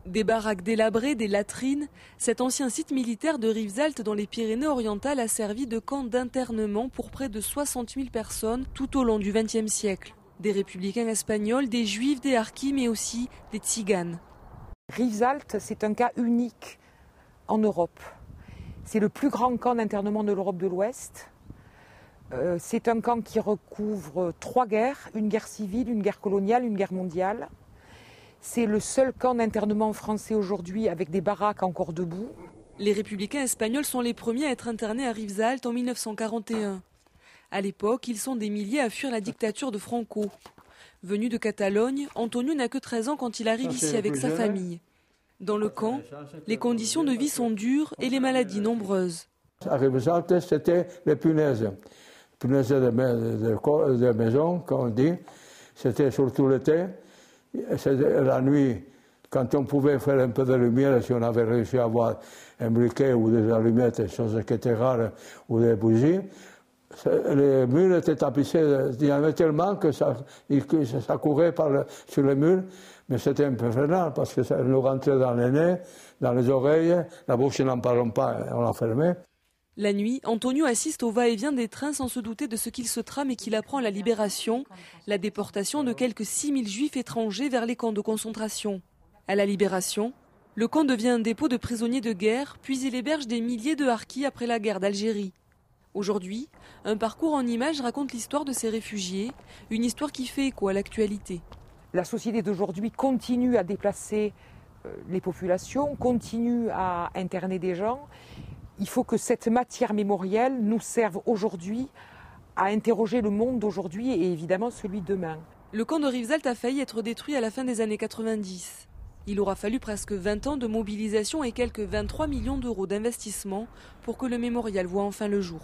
Des baraques délabrées, des latrines, cet ancien site militaire de Rivesaltes dans les Pyrénées-Orientales a servi de camp d'internement pour près de 60 000 personnes tout au long du XXe siècle. Des républicains espagnols, des juifs, des harkis, mais aussi des tziganes. Rivesaltes, c'est un cas unique en Europe. C'est le plus grand camp d'internement de l'Europe de l'Ouest. C'est un camp qui recouvre 3 guerres, une guerre civile, une guerre coloniale, une guerre mondiale. C'est le seul camp d'internement français aujourd'hui avec des baraques encore debout. Les républicains espagnols sont les premiers à être internés à Rivesaltes en 1941. À l'époque, ils sont des milliers à fuir la dictature de Franco. Venu de Catalogne, Antonio n'a que 13 ans quand il arrive ici avec sa famille. Dans le camp, les conditions de vie sont dures et les maladies nombreuses. À Rivesaltes, c'était les punaises. Punaises de maison, comme on dit. C'était surtout l'été. La nuit, quand on pouvait faire un peu de lumière, si on avait réussi à avoir un briquet ou des allumettes, des choses qui étaient rares, ou des bougies, les murs étaient tapissés. Il y en avait tellement que ça courait sur les murs, mais c'était un peu freinant parce que ça nous rentrait dans les nez, dans les oreilles, la bouche n'en parlons pas, on la fermait. La nuit, Antonio assiste au va-et-vient des trains sans se douter de ce qu'il se trame et qu'il apprend à la libération, la déportation de quelques 6 000 juifs étrangers vers les camps de concentration. À la libération, le camp devient un dépôt de prisonniers de guerre, puis il héberge des milliers de harkis après la guerre d'Algérie. Aujourd'hui, un parcours en images raconte l'histoire de ces réfugiés, une histoire qui fait écho à l'actualité. La société d'aujourd'hui continue à déplacer les populations, continue à interner des gens. Il faut que cette matière mémorielle nous serve aujourd'hui à interroger le monde d'aujourd'hui et évidemment celui de demain. Le camp de Rivesaltes a failli être détruit à la fin des années 90. Il aura fallu presque 20 ans de mobilisation et quelques 23 millions d'euros d'investissement pour que le mémorial voie enfin le jour.